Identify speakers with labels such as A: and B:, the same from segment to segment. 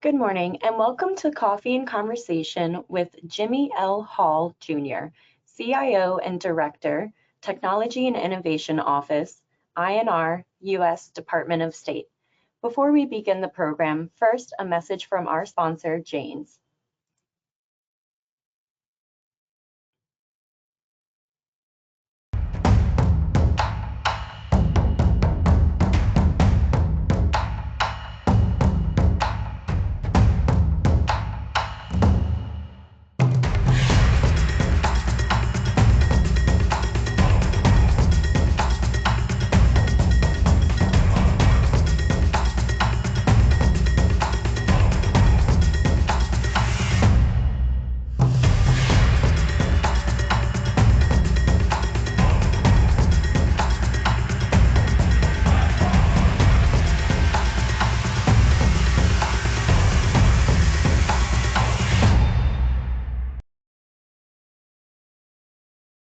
A: Good morning and welcome to Coffee and Conversation with Jimmy L. Hall, Jr., CIO and Director, Technology and Innovation Office, INR, U.S. Department of State. Before we begin the program, first a message from our sponsor, Jane's.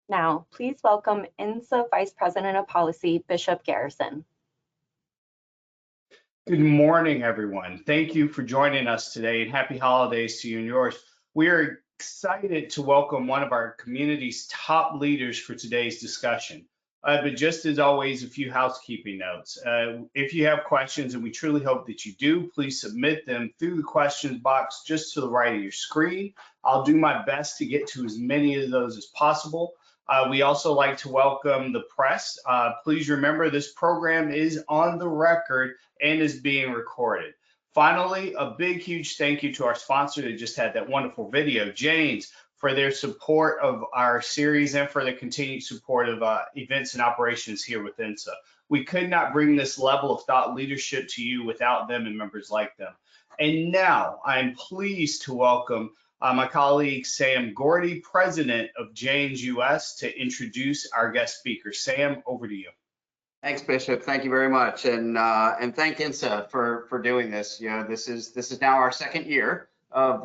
A: Now, please welcome INSA Vice President of Policy, Bishop Garrison.
B: Good morning, everyone. Thank you for joining us today and happy holidays to you and yours. We are excited to welcome one of our community's top leaders for today's discussion. But just as always, a few housekeeping notes. If you have questions, and we truly hope that you do, please submit them through the questions box just to the right of your screen. I'll do my best to get to as many of those as possible. We also like to welcome the press. Please remember this program is on the record and is being recorded. Finally, a big, huge thank you to our sponsor that just had that wonderful video, Jane's, for their support of our series and for their continued support of events and operations here with INSA. We could not bring this level of thought leadership to you without them and members like them. And now I'm pleased to welcome my colleague, Sam Gordy, President of Jane's US, to introduce our guest speaker. Sam, over to you.
C: Thanks, Bishop. Thank you very much, and thank INSA for doing this. You know, this is now our second year of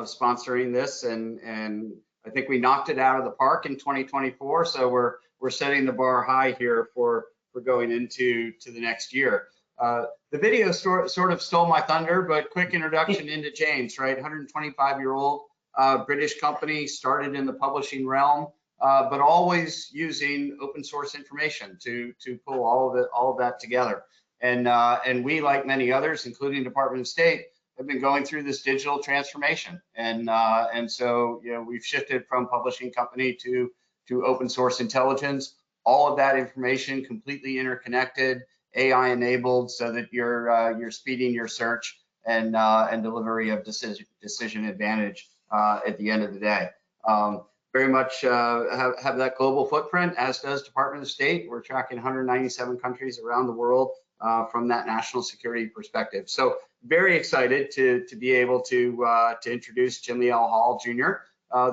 C: sponsoring this, and I think we knocked it out of the park in 2024. So we're setting the bar high here for going into the next year. The video sort of stole my thunder, but quick introduction into Jane's, right? 125-year-old British company, started in the publishing realm, but always using open source information to pull all of that together. And we, like many others, including Department of State, have been going through this digital transformation. And so, you know, we've shifted from publishing company to open source intelligence. All of that information completely interconnected, AI enabled, so that you're speeding your search and delivery of decision advantage at the end of the day. Very much have that global footprint, as does Department of State. We're tracking 197 countries around the world from that national security perspective. So very excited to be able to introduce Jimmy L. Hall, Jr.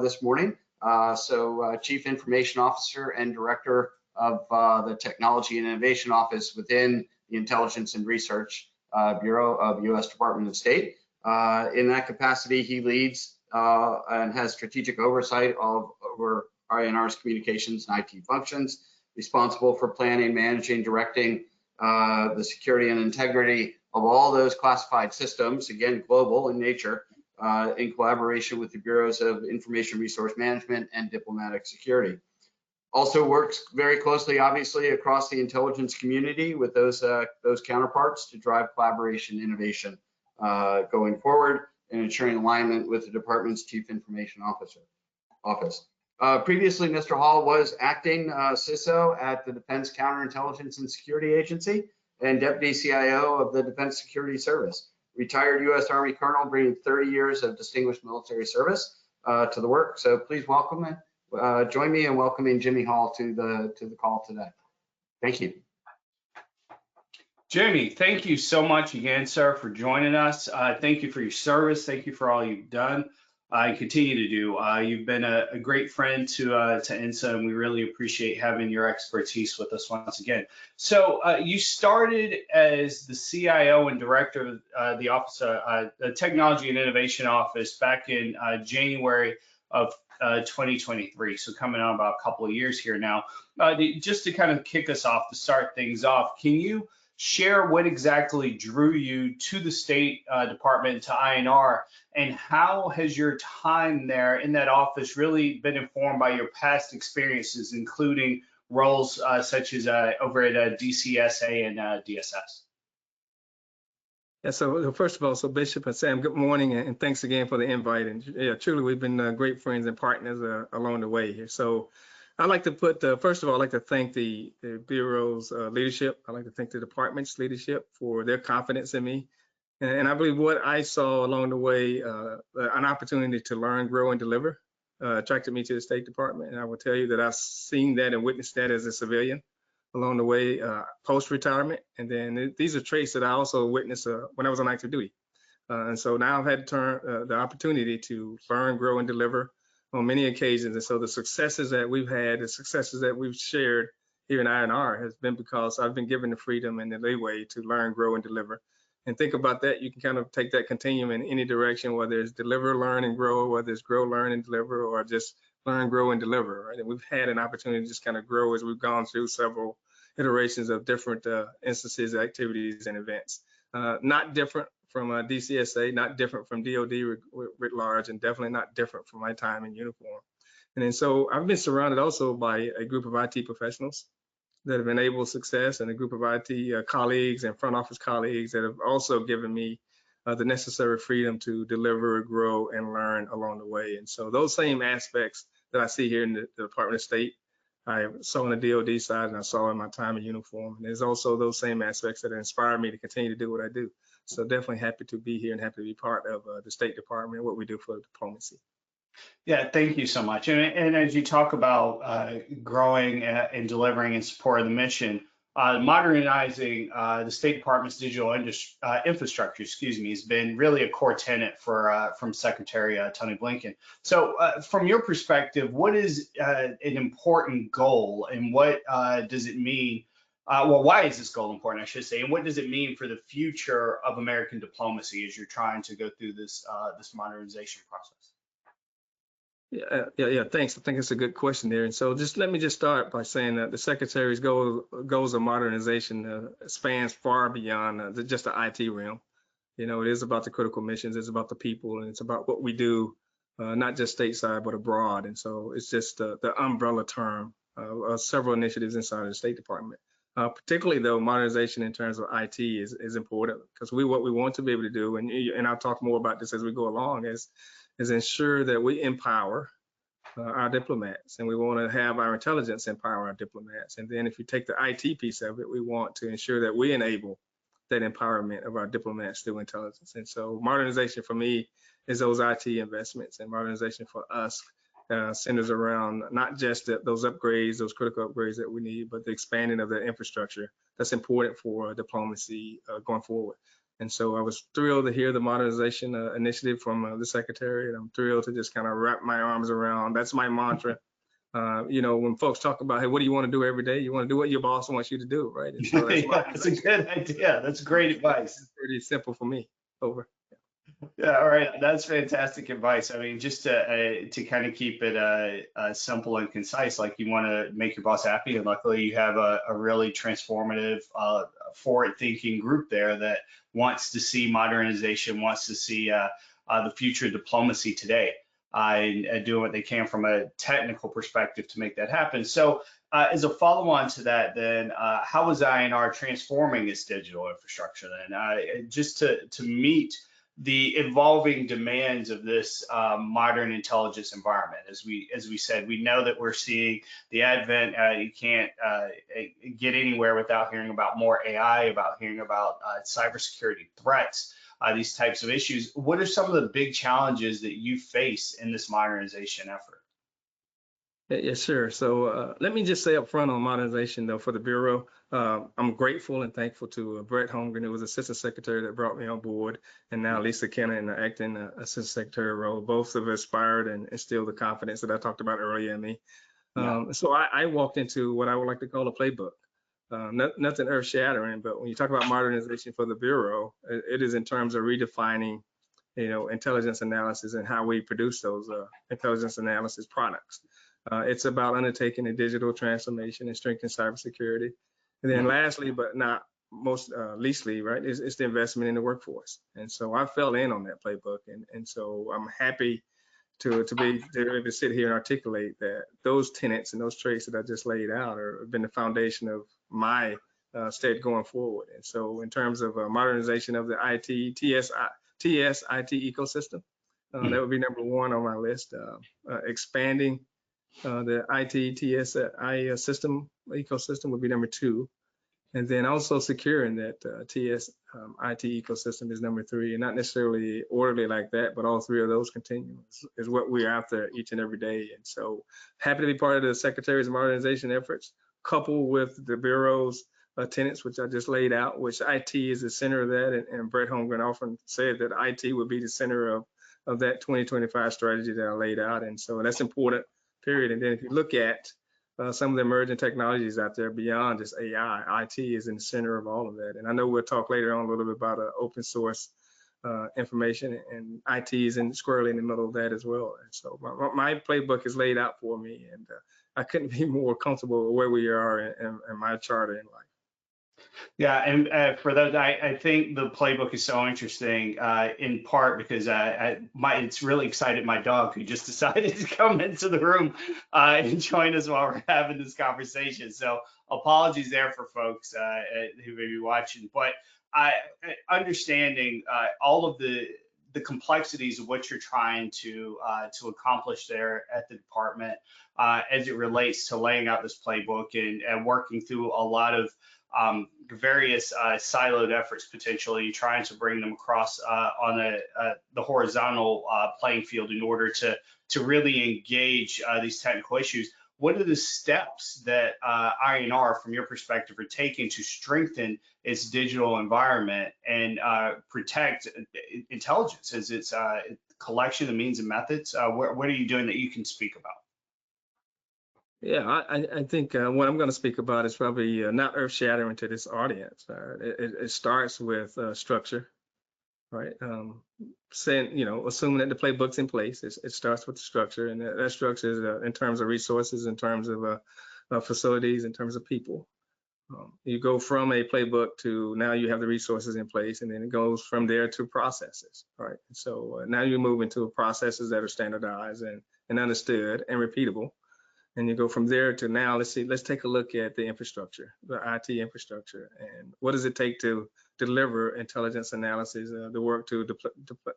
C: This morning. Chief Information Officer and Director of the Technology and Innovation Office within the Intelligence and Research Bureau of U.S. Department of State. In that capacity, he leads and has strategic oversight over INR's communications and IT functions, responsible for planning, managing, directing the security and integrity of all those classified systems, again, global in nature, in collaboration with the Bureaus of Information Resource Management and Diplomatic Security. Also works very closely, obviously, across the intelligence community with those counterparts to drive collaboration and innovation going forward, and ensuring alignment with the department's Chief Information Office. Previously, Mr. Hall was acting CISO at the Defense Counterintelligence and Security Agency and Deputy CIO of the Defense Security Service. Retired U.S. Army Colonel, bringing 30 years of distinguished military service to the work. So please welcome him. Join me in welcoming Jimmy Hall to the call today. Thank you.
B: Jimmy, thank you so much again, sir, for joining us. Thank you for your service. Thank you for all you've done and continue to do. You've been a great friend to INSA, and we really appreciate having your expertise with us once again. So you started as the CIO and Director of the Office of the Technology and Innovation Office back in January of 2023, so coming on about a couple of years here now. Just to kind of kick us off, to start things off, can you share what exactly drew you to the State Department, to INR, and how has your time there in that office really been informed by your past experiences, including roles such as over at DCSA and DSS?
D: Yeah, so first of all, so Bishop and Sam, good morning, and thanks again for the invite. And yeah, truly, we've been great friends and partners along the way here. So I'd like to put, first of all, I'd like to thank the Bureau's leadership. I'd like to thank the department's leadership for their confidence in me. And I believe what I saw along the way, an opportunity to learn, grow, and deliver, attracted me to the State Department. And I will tell you that I've seen that and witnessed that as a civilian along the way, post-retirement. And then these are traits that I also witnessed when I was on active duty. And so now I've had the opportunity to learn, grow, and deliver on many occasions. And so the successes that we've had, the successes that we've shared here in INR has been because I've been given the freedom and the leeway to learn, grow, and deliver. And think about that, you can kind of take that continuum in any direction, whether it's deliver, learn, and grow, whether it's grow, learn, and deliver, or just learn, grow, and deliver, right? And we've had an opportunity to just kind of grow as we've gone through several iterations of different instances, activities, and events. Not different from DCSA, not different from DOD writ large, and definitely not different from my time in uniform. And then so I've been surrounded also by a group of IT professionals that have enabled success, and a group of IT colleagues and front office colleagues that have also given me the necessary freedom to deliver, grow, and learn along the way. And so those same aspects that I see here in the Department of State, I saw on the DOD side, and I saw in my time in uniform. And there's also those same aspects that inspire me to continue to do what I do. So definitely happy to be here and happy to be part of the State Department and what we do for diplomacy.
B: Yeah, thank you so much. And as you talk about growing and delivering in support of the mission, modernizing the State Department's digital infrastructure, has been really a core tenet from Secretary Tony Blinken. So from your perspective, what is an important goal, and what does it mean? Well, why is this goal important, I should say, and what does it mean for the future of American diplomacy as you're trying to go through this modernization process?
D: Yeah, thanks. I think it's a good question there. And so let me start by saying that the Secretary's goals of modernization spans far beyond just the IT realm. You know, it is about the critical missions, it's about the people, and it's about what we do, not just stateside, but abroad. And so it's just the umbrella term of several initiatives inside of the State Department. Particularly though, modernization in terms of IT is important, because what we want to be able to do, and I'll talk more about this as we go along, is ensure that we empower our diplomats, and we want to have our intelligence empower our diplomats. And then if you take the IT piece of it, we want to ensure that we enable that empowerment of our diplomats through intelligence. And so modernization for me is those IT investments, and modernization for us centers around not just those upgrades, those critical upgrades that we need, but the expanding of the infrastructure that's important for diplomacy going forward. And so I was thrilled to hear the modernization initiative from the Secretary, and I'm thrilled to just kind of wrap my arms around. That's my mantra. You know, when folks talk about, hey, what do you want to do every day? You want to do what your boss wants you to do, right? And so
B: that's a good idea. That's great advice.
D: It's pretty simple for me. Over.
B: Yeah, all right. That's fantastic advice. I mean, just to kind of keep it simple and concise, like you want to make your boss happy, and luckily you have a really transformative, forward-thinking group there that wants to see modernization, wants to see the future of diplomacy today, and doing what they can from a technical perspective to make that happen. So as a follow-on to that, then how is INR transforming its digital infrastructure then, just to meet the evolving demands of this modern intelligence environment? As we said, we know that we're seeing the advent. You can't get anywhere without hearing about more AI, about hearing about cybersecurity threats, these types of issues. What are some of the big challenges that you face in this modernization effort?
D: Yes, sure. So let me just say up front on modernization, though, for the Bureau, I'm grateful and thankful to Brett Holmgren, who was Assistant Secretary that brought me on board, and now Lisa Kenna in the acting Assistant Secretary role. Both have inspired and instilled the confidence that I talked about earlier in me. So I walked into what I would like to call a playbook. Nothing earth-shattering, but when you talk about modernization for the Bureau, it is in terms of redefining, you know, intelligence analysis and how we produce those intelligence analysis products. It's about undertaking a digital transformation and strengthening cybersecurity. And then lastly, but not most leastly, right, is the investment in the workforce. And so I fell in on that playbook, and so I'm happy to be able to sit here and articulate that those tenets and those traits that I just laid out have been the foundation of my state going forward. And so in terms of modernization of the TS IT ecosystem, that would be number one on my list. Expanding the IT TSI system ecosystem would be number two. And then also securing that TS IT ecosystem is number three, and not necessarily orderly like that, but all three of those continue is what we're after each and every day. And so happy to be part of the Secretary's modernization efforts, coupled with the Bureau's tenets, which I just laid out, which IT is the center of that. And Brett Holmgren often said that IT would be the center of that 2025 strategy that I laid out. And so that's important, period. And then if you look at some of the emerging technologies out there beyond just AI, IT is in the center of all of that. And I know we'll talk later on a little bit about open source information, and IT is squarely in the middle of that as well. And so my playbook is laid out for me, and I couldn't be more comfortable with where we are in my charter in life.
B: Yeah, and for those, I think the playbook is so interesting, in part because it's really excited my dog, who just decided to come into the room and join us while we're having this conversation. So apologies there for folks who may be watching, but understanding all of the complexities of what you're trying to accomplish there at the department as it relates to laying out this playbook and working through a lot of various siloed efforts, potentially trying to bring them across on the horizontal playing field in order to really engage these technical issues. What are the steps that INR, from your perspective, are taking to strengthen its digital environment and protect intelligence as its collection of means and methods? What are you doing that you can speak about?
D: Yeah, I think what I'm going to speak about is probably not earth-shattering to this audience. It starts with structure, right? Assuming that the playbook's in place, it starts with the structure, and that structure is in terms of resources, in terms of facilities, in terms of people. You go from a playbook to now you have the resources in place, and then it goes from there to processes, right? So now you move into processes that are standardized and understood and repeatable. And you go from there to now, let's take a look at the infrastructure, the IT infrastructure, and what does it take to deliver intelligence analysis, the work to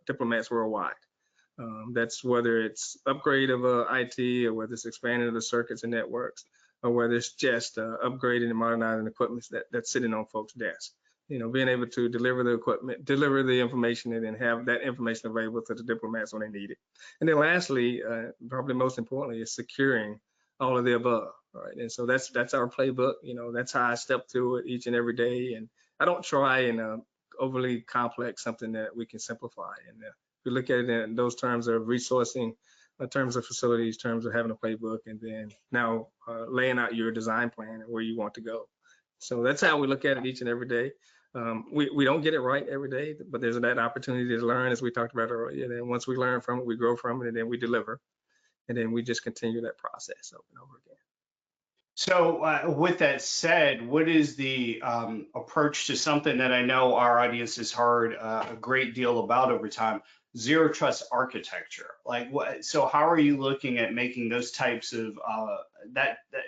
D: diplomats worldwide. That's whether it's upgrade of IT, or whether it's expanding of the circuits and networks, or whether it's just upgrading and modernizing equipment that's sitting on folks' desks. Being able to deliver the equipment, deliver the information, and then have that information available to the diplomats when they need it. And then lastly, probably most importantly, is securing all of the above, right? And so that's our playbook. That's how I step through it each and every day. And I don't try and overly complex something that we can simplify. And if you look at it in those terms of resourcing, in terms of facilities, terms of having a playbook, and then now laying out your design plan and where you want to go. So that's how we look at it each and every day. We don't get it right every day, but there's that opportunity to learn, as we talked about earlier. And then once we learn from it, we grow from it, and then we deliver. And then we just continue that process over and over again.
B: So with that said, what is the approach to something that I know our audience has heard a great deal about over time, zero trust architecture? So how are you looking at making those types of,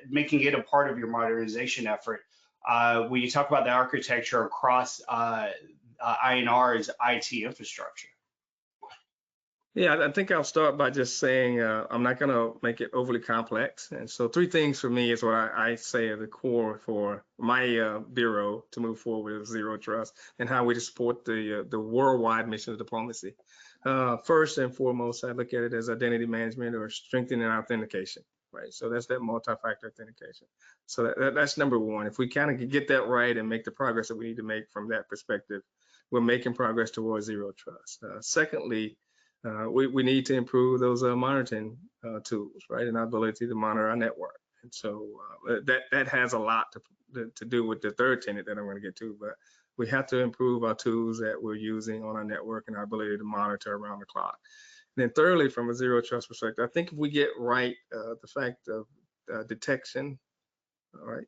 B: making it a part of your modernization effort? When you talk about the architecture across INR's IT infrastructure?
D: Yeah, I think I'll start by just saying I'm not going to make it overly complex. And so 3 things for me is what I say are the core for my bureau to move forward with zero trust and how we support the worldwide mission of diplomacy. First and foremost, I look at it as identity management or strengthening authentication, right? So that's that multi-factor authentication. So that's number one. If we kind of get that right and make the progress that we need to make from that perspective, we're making progress towards zero trust. Secondly, we need to improve those monitoring tools, right, and our ability to monitor our network. And so that has a lot to do with the third tenet that I'm going to get to, but we have to improve our tools that we're using on our network and our ability to monitor around the clock. And then thirdly, from a zero trust perspective, I think if we get right the fact of detection, all right,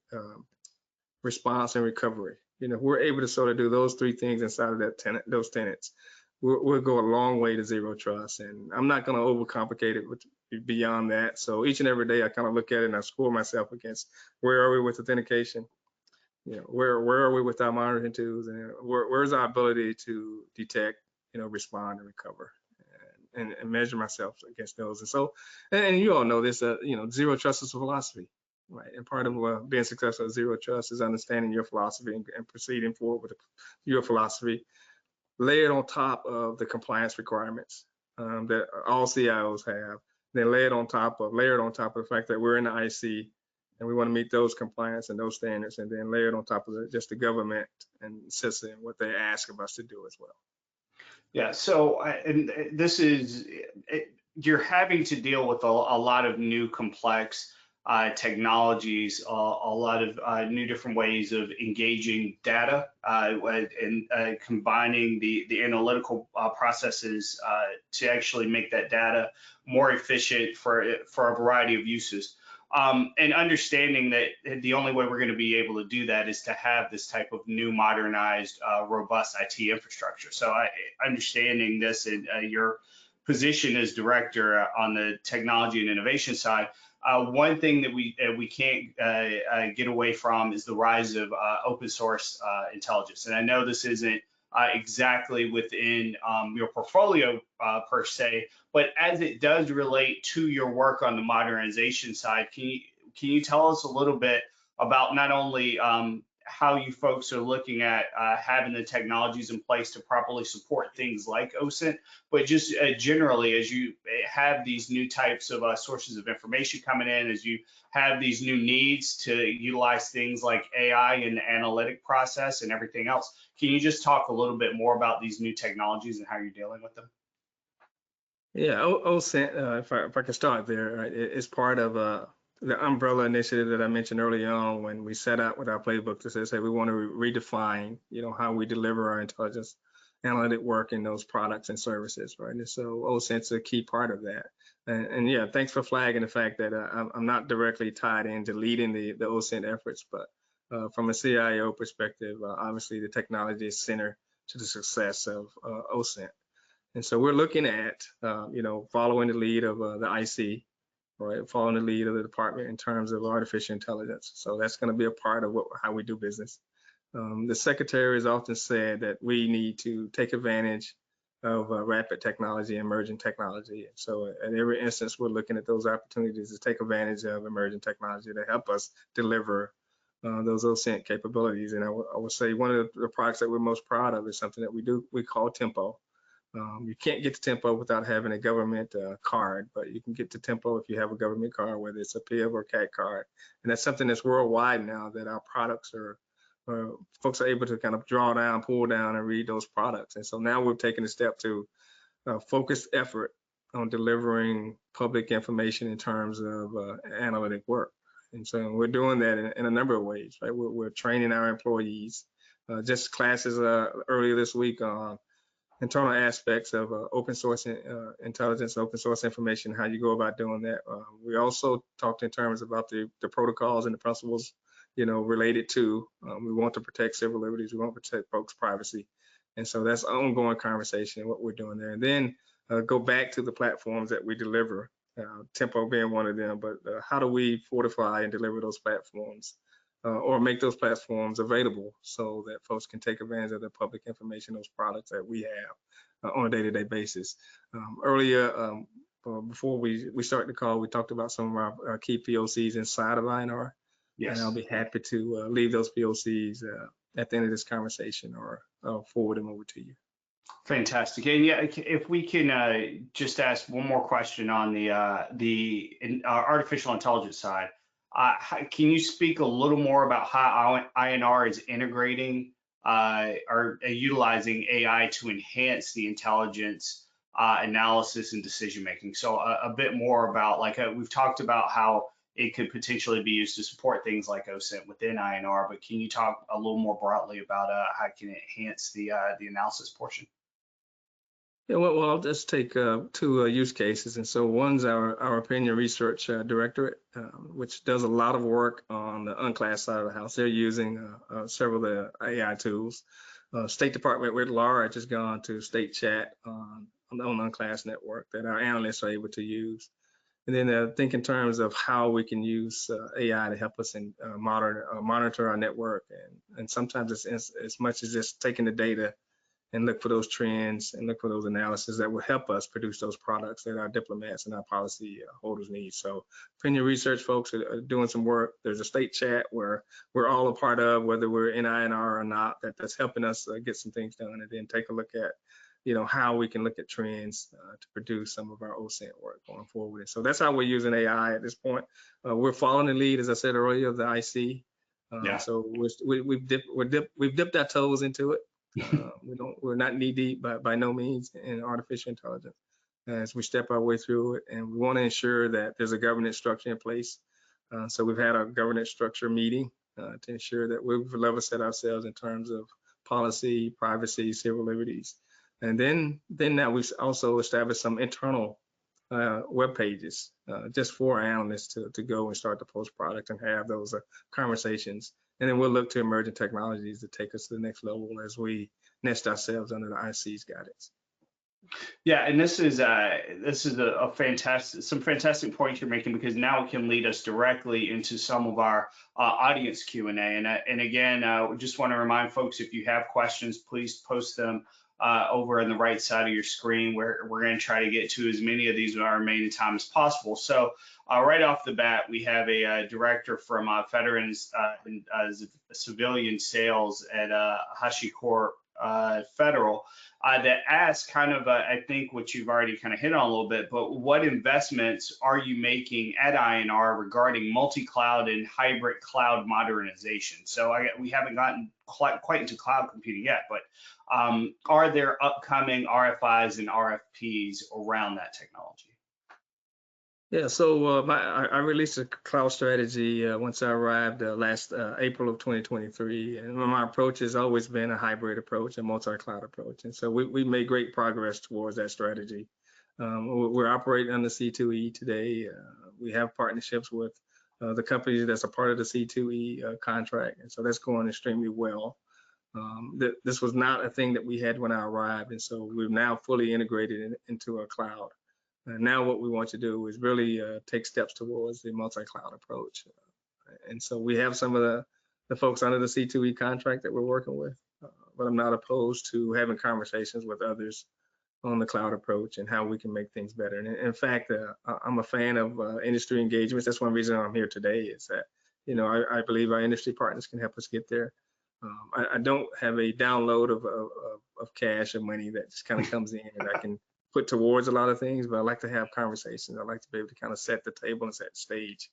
D: response and recovery, if we're able to sort of do those three things inside of those tenants, we'll go a long way to zero trust. And I'm not going to overcomplicate it beyond that. So each and every day, I kind of look at it and I score myself against where are we with authentication, where are we with our monitoring tools, and where's our ability to detect, respond and recover, and measure myself against those. And so, and you all know this, zero trust is a philosophy, right? And part of being successful at zero trust is understanding your philosophy and proceeding forward with your philosophy, layered on top of the compliance requirements that all CIOs have. Then layered on top of the fact that we're in the IC and we want to meet those compliance and those standards, and then layered on top of it, just the government and system, what they ask of us to do as well.
B: Yeah, so and this is, you're having to deal with a lot of new complex technologies, a lot of new different ways of engaging data and combining the analytical processes to actually make that data more efficient for a variety of uses. And understanding that the only way we're going to be able to do that is to have this type of new, modernized, robust IT infrastructure. So understanding this and your position as director on the technology and innovation side, one thing that we can't get away from is the rise of open source intelligence. And I know this isn't exactly within your portfolio per se, but as it does relate to your work on the modernization side, can you tell us a little bit about not only how you folks are looking at having the technologies in place to properly support things like OSINT, but just generally as you have these new types of sources of information coming in, as you have these new needs to utilize things like AI and the analytic process and everything else. Can you just talk a little bit more about these new technologies and how you're dealing with them?
D: Yeah, OSINT, if I can start there, right, it's part of the umbrella initiative that I mentioned early on when we set out with our playbook to say we want to redefine, how we deliver our intelligence analytic work in those products and services, right? And so OSINT's a key part of that. And yeah, thanks for flagging the fact that I'm not directly tied into leading the OSINT efforts, but from a CIO perspective, obviously the technology is center to the success of OSINT. And so we're looking at, following the lead of the IC, right, following the lead of the department in terms of artificial intelligence. So that's going to be a part of how we do business. The secretary has often said that we need to take advantage of rapid technology, emerging technology. So at every instance, we're looking at those opportunities to take advantage of emerging technology to help us deliver those OSINT capabilities. And I would say one of the products that we're most proud of is something that we call Tempo. You can't get to Tempo without having a government card, but you can get to Tempo if you have a government card, whether it's a PIV or CAT card. And that's something that's worldwide now, that our products folks are able to kind of draw down, pull down, and read those products. And so now we've taken a step to focused effort on delivering public information in terms of analytic work. And so we're doing that in a number of ways, right? We're training our employees. Just classes earlier this week on internal aspects of open source intelligence, open source information, how you go about doing that. We also talked in terms about the protocols and the principles, related to, we want to protect civil liberties, we want to protect folks' privacy. And so that's ongoing conversation, what we're doing there. And then go back to the platforms that we deliver, Tempo being one of them, but how do we fortify and deliver those platforms or make those platforms available so that folks can take advantage of the public information, those products that we have on a day-to-day basis. Earlier, before we start the call, we talked about some of our key POCs inside of INR. Yes. And I'll be happy to leave those POCs at the end of this conversation or forward them over to you.
B: Fantastic. And yeah, if we can just ask one more question on the artificial intelligence side. Can you speak a little more about how INR is integrating or utilizing AI to enhance the intelligence analysis and decision making? So a bit more about, like we've talked about how it could potentially be used to support things like OSINT within INR, but can you talk a little more broadly about how it can enhance the analysis portion?
D: Yeah, well, I'll just take two use cases. And so one's our opinion research directorate, which does a lot of work on the unclassed side of the house. They're using several of the AI tools. State Department writ large has gone to state chat on the unclassed network that our analysts are able to use. And then think in terms of how we can use AI to help us in monitor our network. And sometimes it's as much as just taking the data and look for those trends and look for those analysis that will help us produce those products that our diplomats and our policy holders need. So opinion research folks are doing some work. There's a state chat where we're all a part of, whether we're in INR or not, that's helping us get some things done, and then take a look at how we can look at trends to produce some of our OSINT work going forward. And so that's how we're using AI at this point. We're following the lead, as I said earlier, of the IC.
B: Yeah.
D: So we've dipped our toes into it. We're not knee deep by no means in artificial intelligence as we step our way through it, and we want to ensure that there's a governance structure in place. So we've had a governance structure meeting to ensure that we've level set ourselves in terms of policy, privacy, civil liberties. And then now we've also established some internal web pages just for analysts to go and start to post product and have those conversations. And then we'll look to emerging technologies to take us to the next level as we nest ourselves under the IC's guidance.
B: Yeah, and this is a fantastic points you're making, because now it can lead us directly into some of our audience Q&A. And again, we just want to remind folks, if you have questions, please post them over on the right side of your screen, where we're going to try to get to as many of these in our remaining time as possible. So right off the bat, we have a director from Veterans and Civilian Sales at HashiCorp Federal that asked kind of, I think what you've already kind of hit on a little bit, but what investments are you making at INR regarding multi-cloud and hybrid cloud modernization? So we haven't gotten quite into cloud computing yet, but are there upcoming RFIs and RFPs around that technology?
D: Yeah, so I released a cloud strategy once I arrived last April of 2023, and my approach has always been a hybrid approach, a multi-cloud approach, and so we made great progress towards that strategy. We're operating under C2E today. We have partnerships with the companies that's a part of the C2E contract, and so that's going extremely well. This was not a thing that we had when I arrived, and so we've now fully integrated into a cloud. And now what we want to do is really take steps towards the multi-cloud approach. And so we have some of the folks under the C2E contract that we're working with, but I'm not opposed to having conversations with others on the cloud approach and how we can make things better. And in fact, I'm a fan of industry engagements. That's one reason I'm here today, is that, I believe our industry partners can help us get there. I don't have a download of cash or money that just kind of comes in and I can put towards a lot of things, but I like to have conversations. I like to be able to kind of set the table and set the stage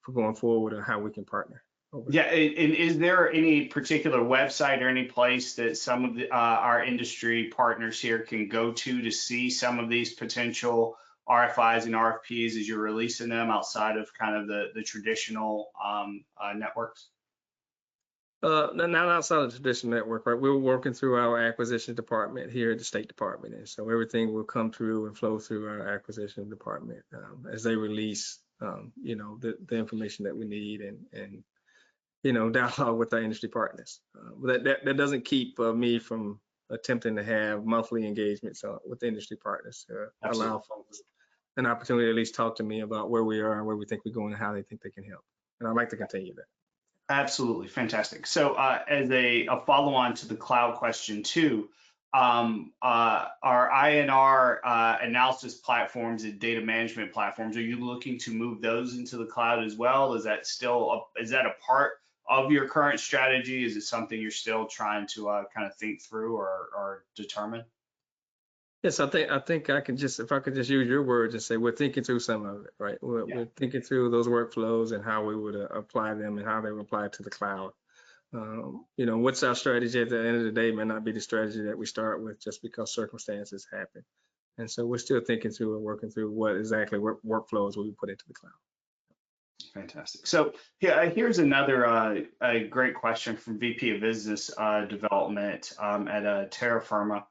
D: for going forward and how we can partner.
B: Yeah, and is there any particular website or any place that some of our industry partners here can go to see some of these potential RFIs and RFPs as you're releasing them outside of kind of the traditional networks?
D: Not outside of the traditional network, right? We're working through our acquisition department here at the State Department, and so everything will come through and flow through our acquisition department as they release, the information that we need and dialogue with our industry partners. But that doesn't keep me from attempting to have monthly engagements with industry partners to allow folks an opportunity to at least talk to me about where we are and where we think we're going and how they think they can help. And I'd like to continue that.
B: Absolutely, fantastic. So as a follow-on to the cloud question too, our INR analysis platforms and data management platforms, are you looking to move those into the cloud as well? Is that a part of your current strategy? Is it something you're still trying to kind of think through or determine?
D: Yes, I think I can if I could just use your words and say we're thinking through some of it, right? We're thinking through those workflows and how we would apply them and how they would apply to the cloud. What's our strategy at the end of the day may not be the strategy that we start with just because circumstances happen. And so we're still thinking through and working through what exactly workflows will we put into the cloud.
B: Fantastic. So here's another a great question from VP of Business Development at Terra Firma.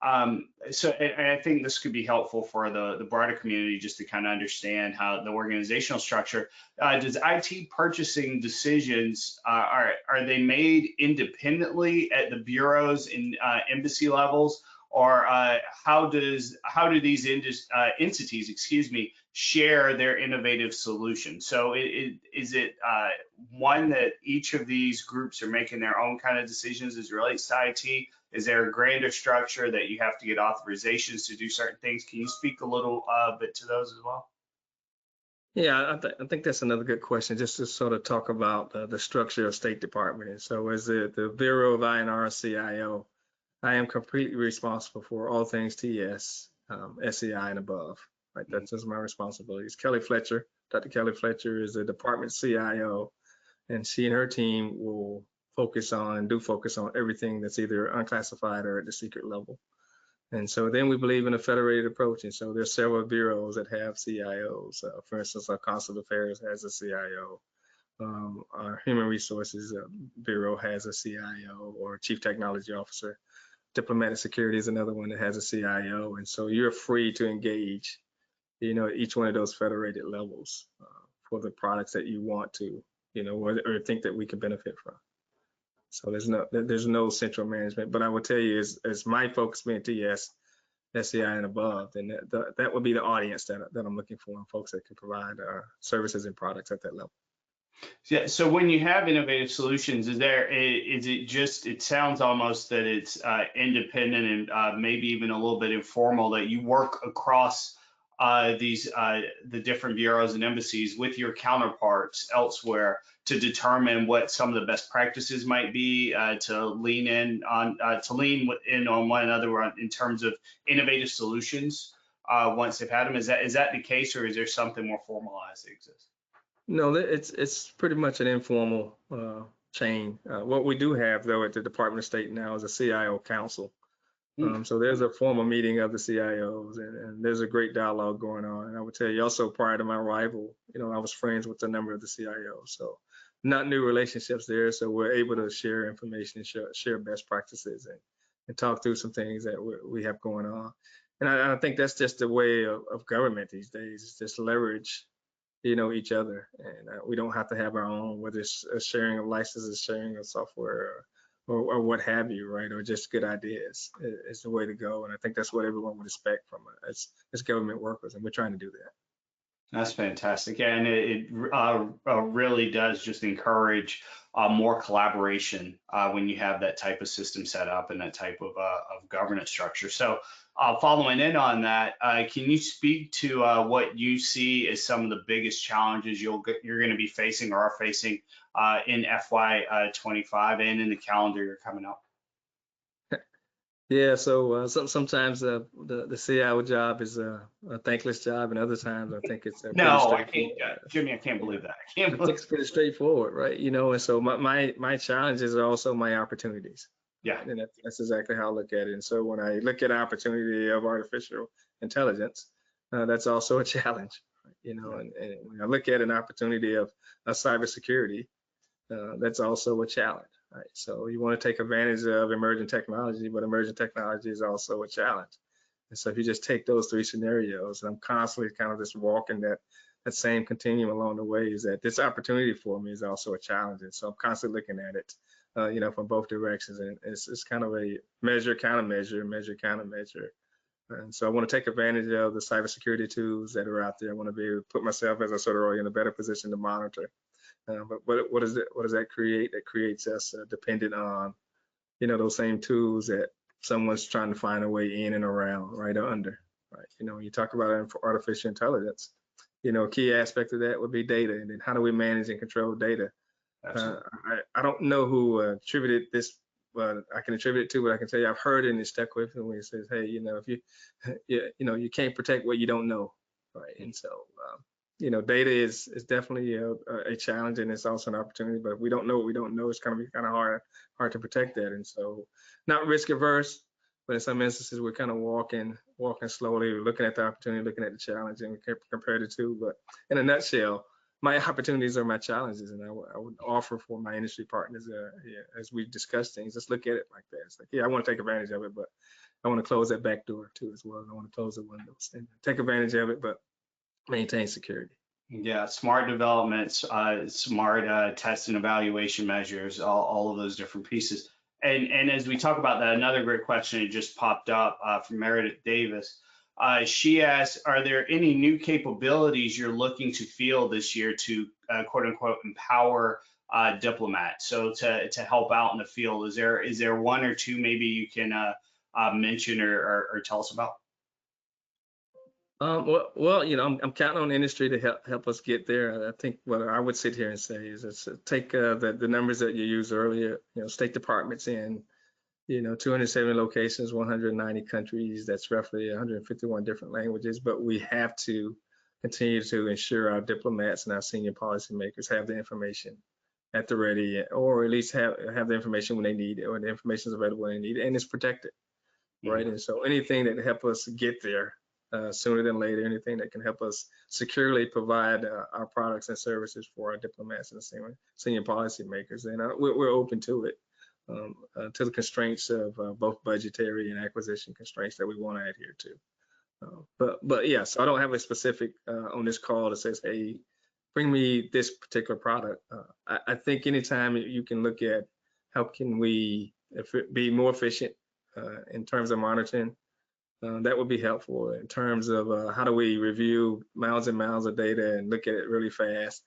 B: And I think this could be helpful for the broader community just to kind of understand how the organizational structure. Does IT purchasing decisions, are they made independently at the bureaus and embassy levels, or how do these entities, excuse me, share their innovative solutions? So is it one that each of these groups are making their own kind of decisions as it relates to IT? Is there a grander structure that you have to get authorizations to do certain things? Can you speak a little bit to those as well?
D: Yeah, I think that's another good question, just to sort of talk about the structure of State Department. And so as the Bureau of INR CIO, I am completely responsible for all things TS, SEI and above. Right, that's just my responsibilities. Dr. Kelly Fletcher is the department CIO, and she and her team will focus on everything that's either unclassified or at the secret level. And so then we believe in a federated approach. And so there's several bureaus that have CIOs. For instance, our Consular Affairs has a CIO. Our Human Resources Bureau has a CIO or Chief Technology Officer. Diplomatic Security is another one that has a CIO. And so you're free to engage, each one of those federated levels for the products that you want to, or think that we can benefit from. So there's no central management, but I will tell you, as my focus being TS, SCI and above, then that would be the audience that I'm looking for, and folks that can provide services and products at that level.
B: Yeah. So when you have innovative solutions, it sounds almost that it's independent and maybe even a little bit informal, that you work across the different bureaus and embassies with your counterparts elsewhere to determine what some of the best practices might be, to lean in on one another in terms of innovative solutions once they've had them. Is that the case, or is there something more formalized that exists?
D: No, it's pretty much an informal chain. What we do have, though, at the Department of State now is a CIO council. So there's a formal meeting of the CIOs, and there's a great dialogue going on. And I would tell you also, prior to my arrival, I was friends with a number of the CIOs. So not new relationships there. So we're able to share information and share best practices and talk through some things that we have going on. And I think that's just the way of government these days. It's just leverage, each other. And we don't have to have our own, whether it's a sharing of licenses, sharing of software, or what have you, right? Or just good ideas is the way to go. And I think that's what everyone would expect from us as government workers, and we're trying to do that.
B: That's fantastic. Yeah, and it really does just encourage more collaboration when you have that type of system set up and that type of governance structure. So following in on that, can you speak to what you see as some of the biggest challenges you're going to be facing or are facing in FY25 and in the calendar you're coming up?
D: Yeah, so sometimes the CIO job is a thankless job, and other times I think it's
B: no, I can't, Jimmy, I can't believe that. I think
D: it's pretty straightforward, right? And so my challenges are also my opportunities.
B: Yeah,
D: and that's exactly how I look at it. And so when I look at opportunity of artificial intelligence, that's also a challenge, and when I look at an opportunity of cybersecurity, that's also a challenge. Right. So you want to take advantage of emerging technology, but emerging technology is also a challenge. And so if you just take those three scenarios, and I'm constantly kind of just walking that same continuum along the way, is that this opportunity for me is also a challenge. And so I'm constantly looking at it, from both directions. And it's kind of a measure, countermeasure, measure, countermeasure. And so I want to take advantage of the cybersecurity tools that are out there. I want to be able to put myself, as I sort of in a better position to monitor. But what does that create? That creates us dependent on, those same tools that someone's trying to find a way in and around, right, or under, right? When you talk about artificial intelligence, a key aspect of that would be data, and then how do we manage and control data? I don't know who attributed this, but I can attribute it to, but I can tell you I've heard it and it stuck with me when it says, hey, if you can't protect what you don't know, right? And so data is definitely a challenge, and it's also an opportunity. But if we don't know what we don't know, it's going to be kind of hard to protect that. And so, not risk averse, but in some instances, we're kind of walking slowly, looking at the opportunity, looking at the challenge, and we can compare the two. But in a nutshell, my opportunities are my challenges, and I would offer for my industry partners, as we discuss things, let's look at it like that. It's like, yeah, I want to take advantage of it, but I want to close that back door too as well. I want to close the windows and take advantage of it, but maintain security.
B: Yeah, smart developments, smart test and evaluation measures, all of those different pieces. And as we talk about that, another great question that just popped up from Meredith Davis. She asked, are there any new capabilities you're looking to field this year to quote unquote empower diplomats? So to help out in the field, is there one or two maybe you can mention or tell us about?
D: Well, I'm counting on industry to help us get there. I think what I would sit here and say is take the numbers that you used earlier. State departments in 270 locations, 190 countries. That's roughly 151 different languages. But we have to continue to ensure our diplomats and our senior policymakers have the information at the ready, or at least have the information when they need it, or the information is available when they need it, and it's protected, right? And so anything that help us get there sooner than later, anything that can help us securely provide our products and services for our diplomats and the senior policymakers, and we're open to it, to the constraints of both budgetary and acquisition constraints that we want to adhere to. But yes, I don't have a specific on this call that says, hey, bring me this particular product. I think anytime you can look at how can we be more efficient in terms of monitoring, that would be helpful in terms of how do we review miles and miles of data and look at it really fast,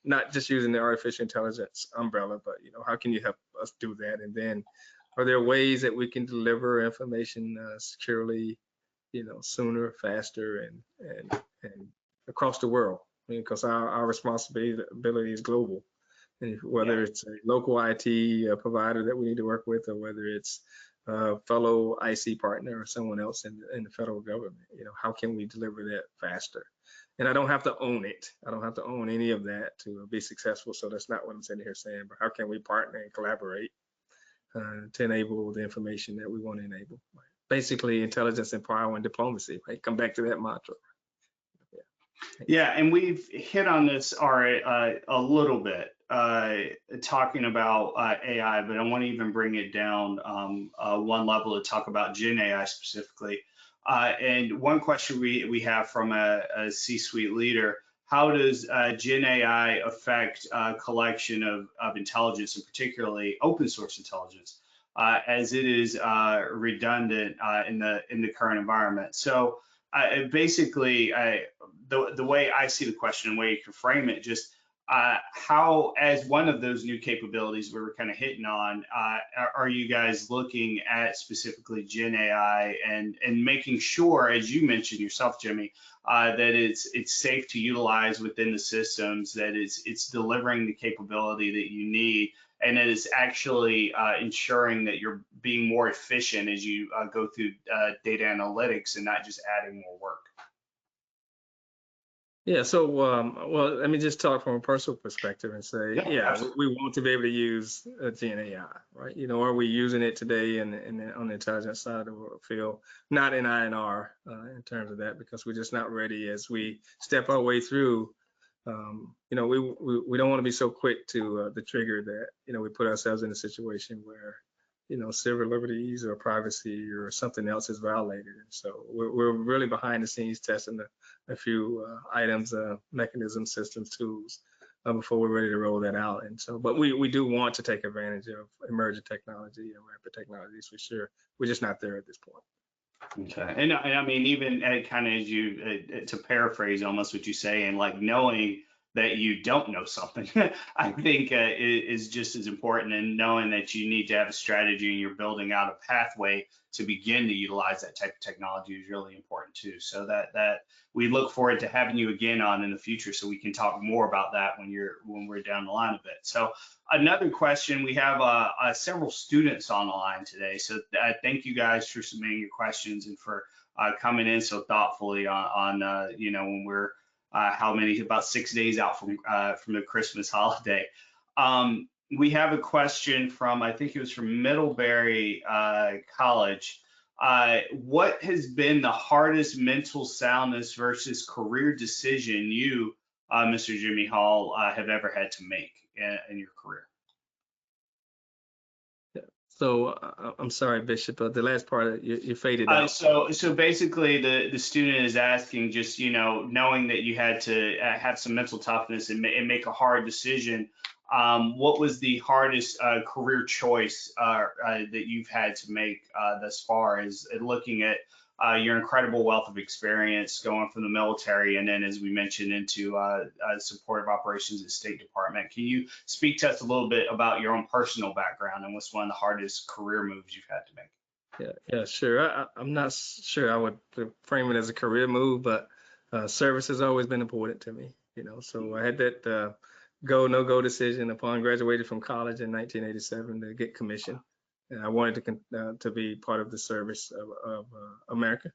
D: not just using the artificial intelligence umbrella, but how can you help us do that? And then are there ways that we can deliver information securely, sooner, faster, and across the world? Because our responsibility is global. And whether it's a local IT provider that we need to work with, or whether it's a fellow IC partner or someone else in the federal government, how can we deliver that faster? And I don't have to own it. I don't have to own any of that to be successful. So that's not what I'm sitting here saying, but how can we partner and collaborate to enable the information that we want to enable? Basically, intelligence and power and diplomacy, right? Come back to that mantra.
B: Yeah, and we've hit on this a little bit, talking about AI, but I want to even bring it down one level to talk about Gen AI specifically. And one question we have from a C-suite leader: how does Gen AI affect collection of intelligence, and particularly open source intelligence, as it is redundant in the current environment? So basically, the way I see the question and way you can frame it, just how, as one of those new capabilities we were kind of hitting on, are you guys looking at specifically Gen AI and making sure, as you mentioned yourself, Jimmy, that it's safe to utilize within the systems, that it's delivering the capability that you need, and that it's actually ensuring that you're being more efficient as you go through data analytics and not just adding more work?
D: Yeah, so well, let me just talk from a personal perspective and say, we want to be able to use Gen AI, right? Are we using it today on the intelligence side of the field? Not in INR in terms of that, because we're just not ready as we step our way through. We don't want to be so quick to the trigger that we put ourselves in a situation where civil liberties or privacy or something else is violated. And so we're really behind the scenes testing a few items, mechanisms, systems, tools before we're ready to roll that out. And so, but we do want to take advantage of emerging technology and rapid technologies for sure. We're just not there at this point.
B: Okay, and I mean, even kind of as you, to paraphrase almost what you say, and like knowing that you don't know something, I think is just as important, and knowing that you need to have a strategy and you're building out a pathway to begin to utilize that type of technology is really important too. So that we look forward to having you again on in the future, so we can talk more about that when we're down the line a bit. So another question, we have several students on the line today. So thank you guys for submitting your questions and for coming in so thoughtfully on when we're about 6 days out from the Christmas holiday. We have a question from, I think it was from Middlebury College. What has been the hardest mental soundness versus career decision you Mr. Jimmy Hall, have ever had to make in your career?
D: So I'm sorry, Bishop, but the last part you faded out.
B: So basically, the student is asking, just knowing that you had to have some mental toughness and make a hard decision. What was the hardest career choice that you've had to make thus far? Is looking at your incredible wealth of experience going from the military and then, as we mentioned, into supportive operations at State Department. Can you speak to us a little bit about your own personal background and what's one of the hardest career moves you've had to make?
D: Yeah, sure. I'm not sure I would frame it as a career move, but service has always been important to me. So I had that go no go decision upon graduating from college in 1987 to get commissioned, and I wanted to be part of the service of America.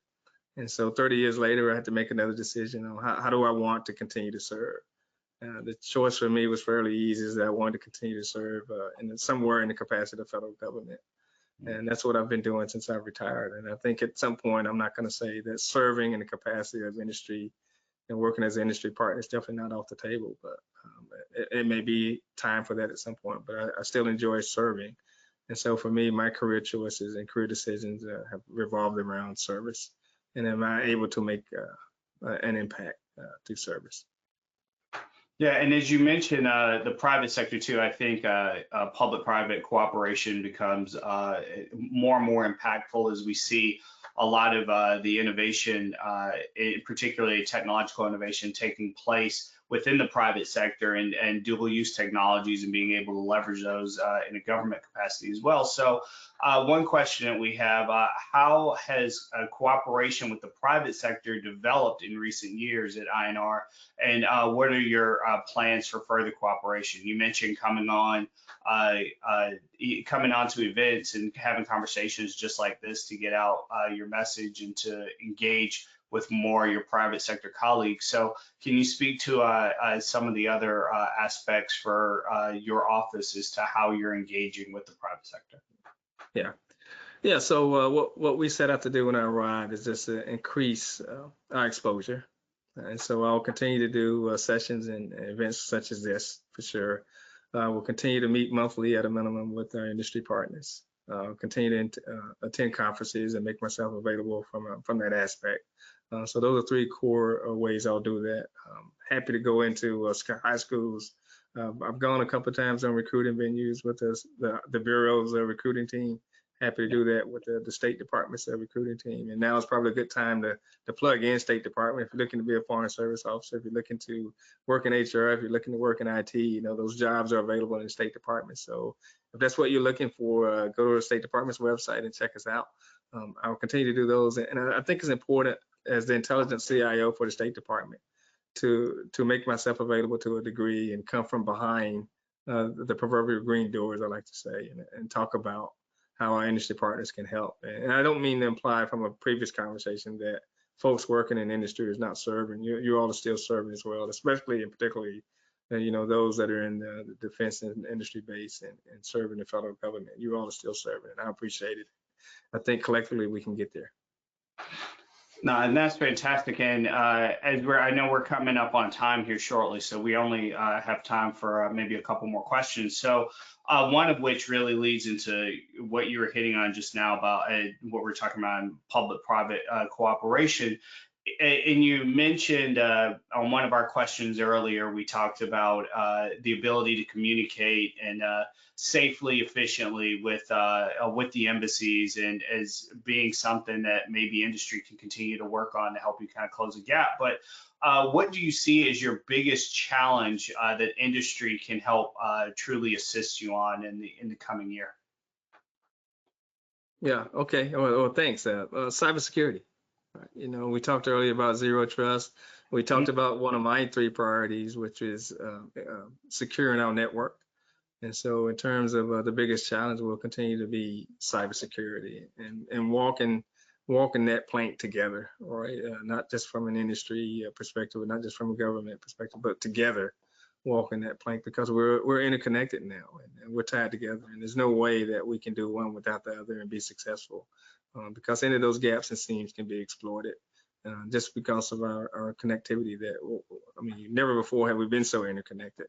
D: And so 30 years later, I had to make another decision on how do I want to continue to serve. The choice for me was fairly easy, is that I wanted to continue to serve somewhere in the capacity of federal government. And that's what I've been doing since I've retired. And I think at some point, I'm not going to say that serving in the capacity of industry and working as an industry partner is definitely not off the table, but it may be time for that at some point. But I still enjoy serving. And so for me, my career choices and career decisions have revolved around service. And am I able to make an impact through service?
B: Yeah, and as you mentioned, the private sector too, I think public-private cooperation becomes more and more impactful as we see a lot of the innovation, particularly technological innovation, taking place within the private sector and dual use technologies and being able to leverage those in a government capacity as well. So one question that we have, how has cooperation with the private sector developed in recent years at INR, and what are your plans for further cooperation? You mentioned coming on to events and having conversations just like this to get out your message and to engage with more of your private sector colleagues. So can you speak to some of the other aspects for your office as to how you're engaging with the private sector?
D: Yeah. So what we set out to do when I arrived is just to increase our exposure. And so I'll continue to do sessions and events such as this for sure. We'll continue to meet monthly at a minimum with our industry partners. Continue to attend conferences and make myself available from that aspect. So those are three core ways I'll do that. Happy to go into high schools. I've gone a couple of times on recruiting venues with the Bureau's recruiting team. Happy to do that with the State Department's recruiting team. And now is probably a good time to plug in State Department. If you're looking to be a foreign service officer, if you're looking to work in HR, if you're looking to work in IT, those jobs are available in the State Department. So if that's what you're looking for, go to the State Department's website and check us out. I'll continue to do those. And I think it's important as the intelligence CIO for the State Department to make myself available to a degree and come from behind the proverbial green doors, I like to say, and talk about how our industry partners can help. And I don't mean to imply from a previous conversation that folks working in industry is not serving. You all are still serving as well, especially and particularly, those that are in the defense and industry base and serving the federal government. You all are still serving, and I appreciate it. I think collectively we can get there.
B: No, and that's fantastic. And as I know we're coming up on time here shortly, so we only have time for maybe a couple more questions. So one of which really leads into what you were hitting on just now about what we're talking about in public-private cooperation. And you mentioned on one of our questions earlier, we talked about the ability to communicate and safely, efficiently with the embassies, and as being something that maybe industry can continue to work on to help you kind of close a gap. But what do you see as your biggest challenge that industry can help truly assist you on in the coming year?
D: Yeah. Okay. Well, thanks. Cybersecurity. We talked earlier about zero trust. We talked about one of my three priorities, which is securing our network. And so in terms of the biggest challenge will continue to be cybersecurity and walking that plank together, right? Not just from an industry perspective, not just from a government perspective, but together walking that plank, because we're interconnected now and we're tied together, and there's no way that we can do one without the other and be successful, because any of those gaps and seams can be exploited. just because of our connectivity. I mean, never before have we been so interconnected.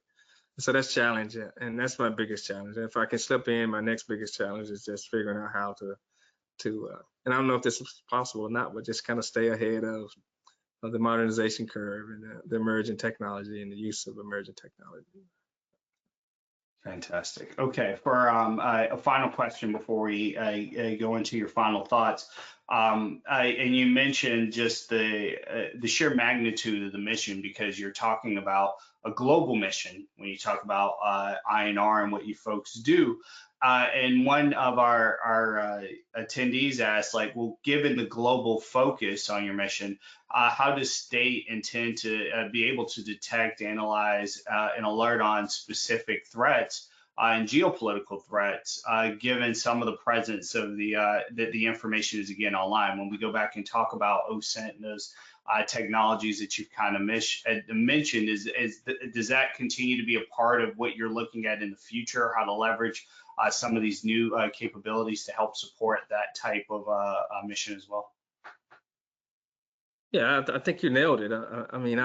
D: So that's challenge, and that's my biggest challenge. If I can slip in, my next biggest challenge is just figuring out how to and I don't know if this is possible or not, but just kind of stay ahead of the modernization curve and the emerging technology and the use of emerging technology.
B: Fantastic. Okay, for a final question before we go into your final thoughts, and you mentioned just the sheer magnitude of the mission, because you're talking about a global mission when you talk about INR and what you folks do. And one of our attendees asked, like, well, given the global focus on your mission, how does state intend to be able to detect, analyze, and alert on specific threats and geopolitical threats, given some of the presence of the information is again online? When we go back and talk about OSINT and those technologies that you've kind of mentioned, does that continue to be a part of what you're looking at in the future, how to leverage some of these new capabilities to help support that type of mission as well?
D: Yeah, I think you nailed it. I mean,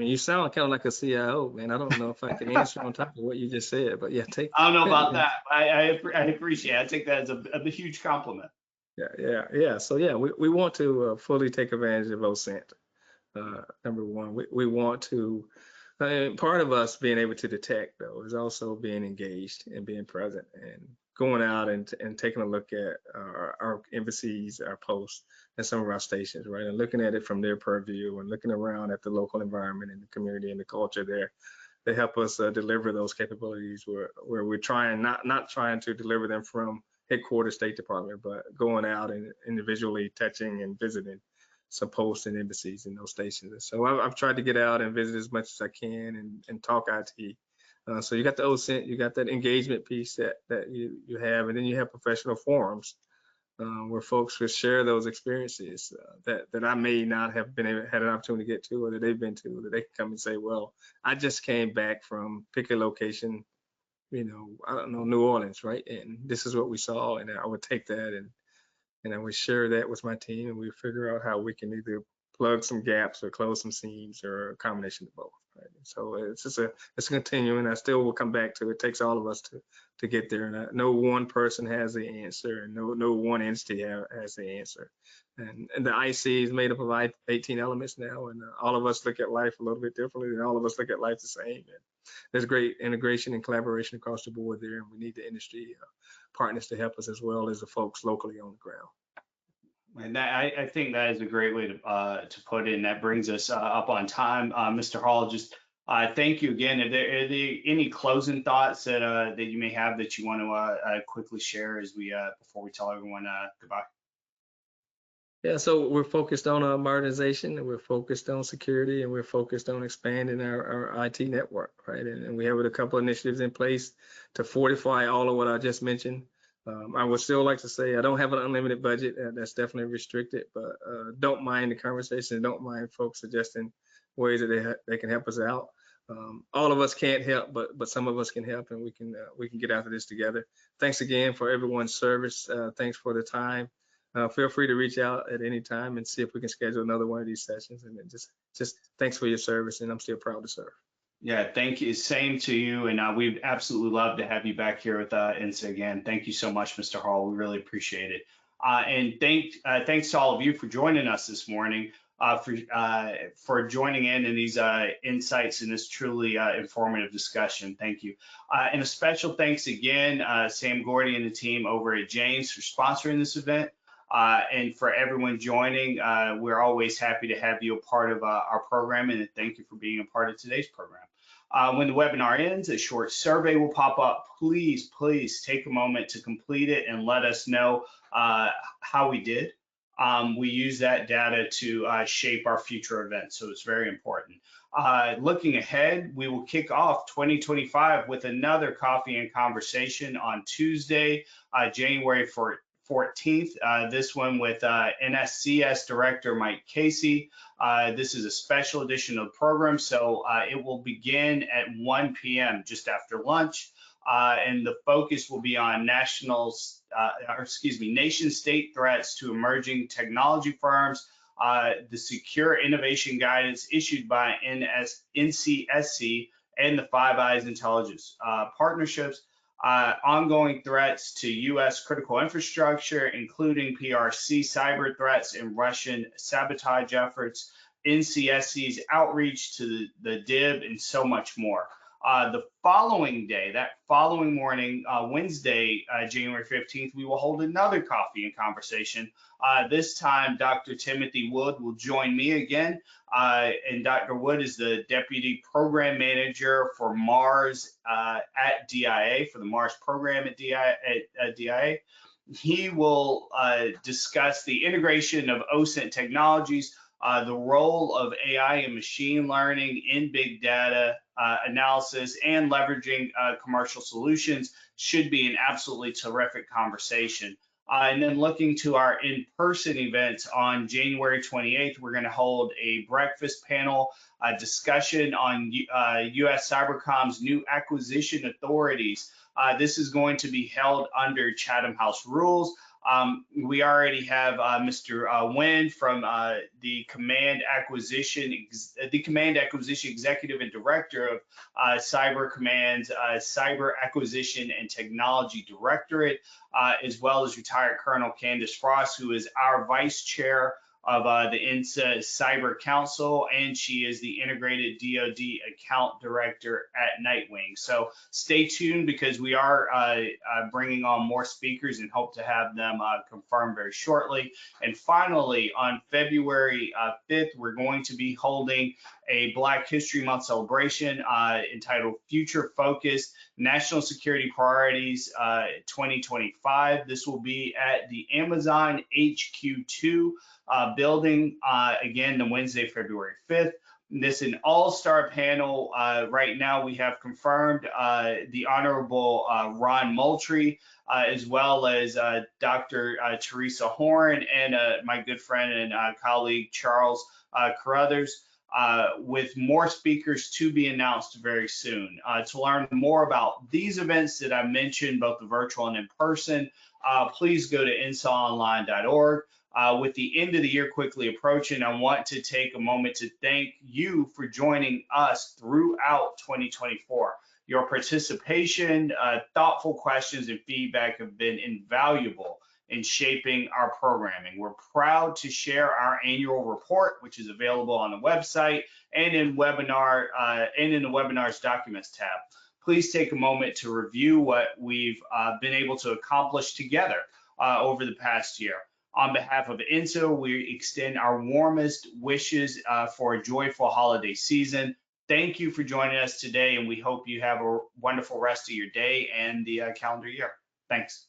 D: you sound kind of like a CIO, man. I don't know if I can answer on top of what you just said, but yeah,
B: I don't know about that. I appreciate it. I take that as a huge compliment.
D: Yeah. So yeah, we want to fully take advantage of OSINT. Number one, we want to. Part of us being able to detect, though, is also being engaged and being present and going out and taking a look at our embassies, our posts, and some of our stations, right? And looking at it from their purview and looking around at the local environment and the community and the culture there. They help us deliver those capabilities where we're trying, not trying to deliver them from headquarters State Department, but going out and individually touching and visiting some posts and embassies in those stations. So I've tried to get out and visit as much as I can and talk IT. So you got the OSINT, you got that engagement piece that you have, and then you have professional forums where folks will share those experiences that I may not have had an opportunity to get to, or that they've been to, that they can come and say, well, I just came back from pick a location, I don't know, New Orleans, right? And this is what we saw, and I would take that and I would share that with my team, and we figure out how we can either plug some gaps or close some seams or a combination of both. Right? So it's a continuum. I still will come back to it. Takes all of us to get there, and no one person has the answer, and no one entity has the answer. And the IC is made up of 18 elements now, and all of us look at life a little bit differently, and all of us look at life the same. And there's great integration and collaboration across the board there, and we need the industry partners to help us as well as the folks locally on the ground.
B: And I think that is a great way to put it. And that brings us up on time. Mr. Hall, just thank you again. Are there any closing thoughts that you may have that you want to quickly share as we before we tell everyone goodbye?
D: Yeah, so we're focused on modernization, and we're focused on security, and we're focused on expanding our IT network, right? And we have a couple of initiatives in place to fortify all of what I just mentioned. I would still like to say I don't have an unlimited budget. That's definitely restricted, but don't mind the conversation. Don't mind folks suggesting ways that they can help us out. All of us can't help, but some of us can help, and we can get after this together. Thanks again for everyone's service. Thanks for the time. Feel free to reach out at any time and see if we can schedule another one of these sessions. And then just thanks for your service, and I'm still proud to serve.
B: Yeah, thank you. Same to you. And we'd absolutely love to have you back here with INSA again. Thank you so much, Mr. Hall. We really appreciate it. And thanks to all of you for joining us this morning, for joining in these insights in this truly informative discussion. Thank you. And a special thanks again, Sam Gordy and the team over at James for sponsoring this event. And for everyone joining, we're always happy to have you a part of our program, and thank you for being a part of today's program. When the webinar ends, a short survey will pop up. Please take a moment to complete it and let us know how we did. We use that data to shape our future events, so it's very important. Looking ahead, we will kick off 2025 with another coffee and conversation on Tuesday, January 14th, this one with NSCS Director Mike Casey. This is a special edition of the program, so it will begin at 1 p.m. just after lunch, and the focus will be on nation-state threats to emerging technology firms the Secure Innovation Guidance issued by NCSC and the Five Eyes Intelligence Partnerships, ongoing threats to U.S. critical infrastructure, including PRC cyber threats and Russian sabotage efforts, NCSC's outreach to the DIB, and so much more. The following day, that following morning, Wednesday, January 15th, we will hold another coffee and conversation. This time, Dr. Timothy Wood will join me again. And Dr. Wood is the Deputy Program Manager for Mars at DIA, for the Mars program at DIA. He will discuss the integration of OSINT technologies, the role of AI and machine learning in big data analysis, and leveraging commercial solutions. Should be an absolutely terrific conversation. And then looking to our in-person events on January 28th, we're going to hold a breakfast panel discussion on U.S. Cybercom's new acquisition authorities. This is going to be held under Chatham House rules. We already have Mr. Nguyen from the Command Acquisition Executive and Director of Cyber Command's Cyber Acquisition and Technology Directorate, as well as retired Colonel Candace Frost, who is our Vice Chair of the INSA Cyber Council, and she is the Integrated DoD Account Director at Nightwing. So stay tuned, because we are bringing on more speakers and hope to have them confirmed very shortly. And finally, on February 5th, we're going to be holding a Black History Month celebration entitled Future Focused National Security Priorities 2025. This will be at the Amazon HQ2 building, again, the Wednesday, February 5th. This is an all-star panel. Right now, we have confirmed the Honorable Ron Moultrie, as well as Dr. Teresa Horn, and my good friend and colleague, Charles Carruthers, with more speakers to be announced very soon. To learn more about these events that I mentioned, both the virtual and in person, please go to insaonline.org. With the end of the year quickly approaching, I want to take a moment to thank you for joining us throughout 2024. Your participation, thoughtful questions, and feedback have been invaluable in shaping our programming. We're proud to share our annual report, which is available on the website and in the webinars documents tab. Please take a moment to review what we've been able to accomplish together over the past year. On behalf of INSA, we extend our warmest wishes for a joyful holiday season. Thank you for joining us today, and we hope you have a wonderful rest of your day and the calendar year. Thanks.